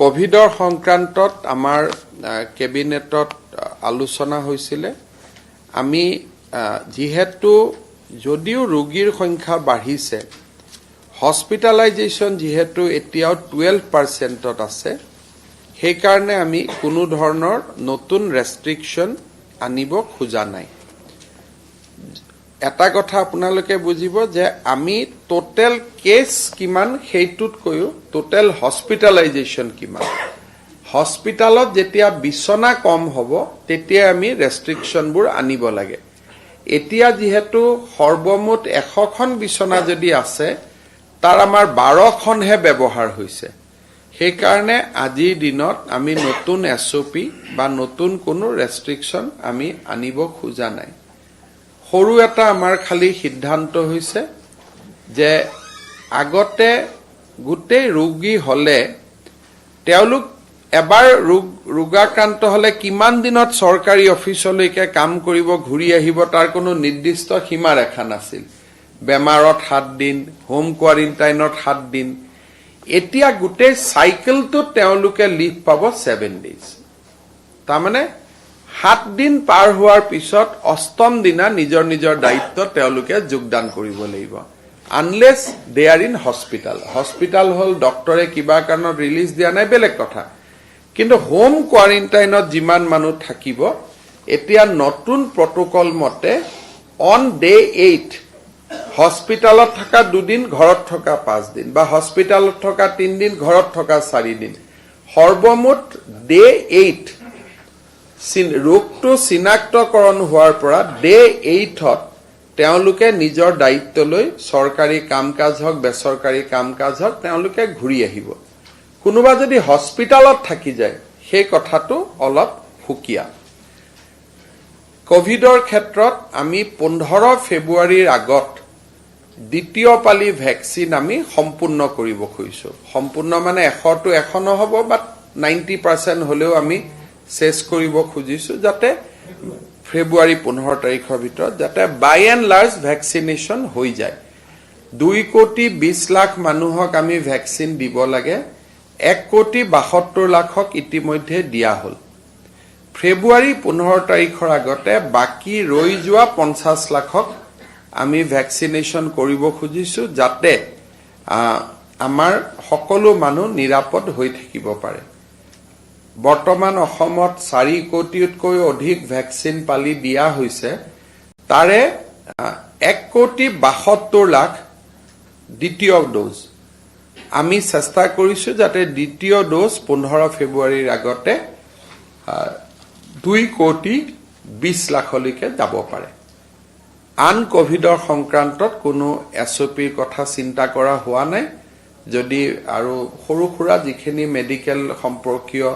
কোভিডৰ সংক্ৰান্তত আমাৰ কেবিনেটত আলোচনা হৈছিল। আমি যেহেতু যদিও ৰোগীৰ সংখ্যা বাঢ়িছে, হস্পিটালাইজেশ্যন যেহেতু এতিয়াও 12%ত আছে, সেই কাৰণে আমি কোনো ধৰণৰ নতুন ৰেষ্ট্ৰিকশন আনিব খোজা নাই। এটা কথা আপোনালোকে বুজিব যে আমি টোটেল কেস কিমান সেইটোত কৈও টোটেল হস্পিটালাইজেশ্যন কিমান। হস্পিটালত যেতিয়া বিছনা কম হ'ব তেতিয়া আমি ৰেষ্ট্ৰিকশনবোৰ আনিব লাগে। এতিয়া যেহেতু সৰ্বমুঠ 100খন বিছনা যদি আছে, তাৰ আমাৰ 12খনহে ব্যৱহাৰ হৈছে। সেই কাৰণে আজিৰ দিনত আমি নতুন SOP বা নতুন কোনো ৰেষ্ট্ৰিকশন আমি আনিব খোজা নাই। সৰু এটা আমাৰ খালি সিদ্ধান্ত হৈছে যে আগতে গোটেই ৰোগী হলে তেওঁলোক এবাৰ ৰোগাক্ৰান্ত হলে কিমান দিনত চৰকাৰী অফিচলৈকে কাম কৰিব ঘূৰি আহিব তাৰ কোনো নিৰ্দিষ্ট সীমা ৰেখা নাছিল। বেমাৰত 7 দিন, হোম কোৱাৰেণ্টাইনত 7 দিন। এতিয়া গোটেই সাইকেলটো তেওঁলোকে লিভ পাব 7 ডেজ। তাৰমানে 7 দিন পাৰ হোৱাৰ পিছত 8ম দিনা নিজৰ নিজৰ দায়িত্ব তেওঁলোকে যোগদান কৰিব লাগিব। Unless they are in hospital. Hospital হল ডক্টৰে কিবা কাৰণত ৰিলিজ দিয়া নাই, বেলেগ কথা। কিন্তু হোম কোৱাৰেণ্টাইনত যিমান মানুহ থাকিব, এতিয়া নতুন প্ৰটোকল মতে অন ডে 8 হস্পিটালত থকা 2 দিন, ঘৰত থকা 5 দিন, বা হস্পিটালত থকা 3 দিন, ঘৰত থকা 4 দিন, সৰ্বমুঠ ডে 8 ৰোগটো চিনাক্তকৰণ হোৱাৰ পৰা ডে 8ত তেওঁলোকে নিজৰ দায়িত্ব লৈ চৰকাৰী কাম কাজ হওক বেচৰকাৰী কাম কাজ হওক তেওঁলোকে ঘূৰি আহিব। কোনোবা যদি হস্পিটালত থাকি যায় সেই কথাটো অলপ সুকীয়া। কোভিডৰ ক্ষেত্ৰত আমি 15 ফেব্ৰুৱাৰীৰ আগত দ্বিতীয় পালি ভেকচিন আমি সম্পূৰ্ণ কৰিব খুজিছো। সম্পূৰ্ণ মানে 100টো 100 নহব, বাট 90% হলেও আমি শেষ কৰিব খুজিছো, যাতে ফেব্ৰুৱাৰী 15 তাৰিখৰ ভিতৰত যাতে বাই এণ্ড লাৰ্জ ভেকচিনেশ্যন হৈ যায়। 2,20,00,000 মানুহক আমি ভেকচিন দিব লাগে। 1,72,00,000ক ইতিমধ্যে দিয়া হল। ফেব্ৰুৱাৰী 15 তাৰিখৰ আগতে বাকী ৰৈ যোৱা 50,00,000ক আমি ভেকচিনেশ্যন কৰিব খুজিছো, যাতে আমাৰ সকলো মানুহ নিৰাপদ হৈ থাকিব পাৰে। বৰ্তমান অসমত 4 কোটিতকৈ অধিক ভেকচিন পালি দিয়া হৈছে। তাৰে 1,72,00,000 দ্বিতীয় ডোজ। আমি চেষ্টা কৰিছো যাতে দ্বিতীয় ডোজ 15 ফেব্ৰুৱাৰীৰ আগতে 2,20,00,000লৈকে যাব পাৰে। আন কোভিডৰ সংক্ৰান্তত কোনো SOPৰ কথা চিন্তা কৰা হোৱা নাই। যদি আৰু সৰু সুৰা যিখিনি মেডিকেল সম্পৰ্কীয়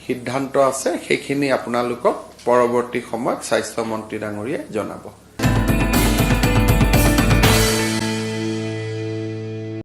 সিদ্ধান্ত আছে সেইখিনি আপোনালোকক পৰৱৰ্তী সময়ত স্বাস্থ্য মন্ত্ৰী ডাঙৰীয়াই জনাব।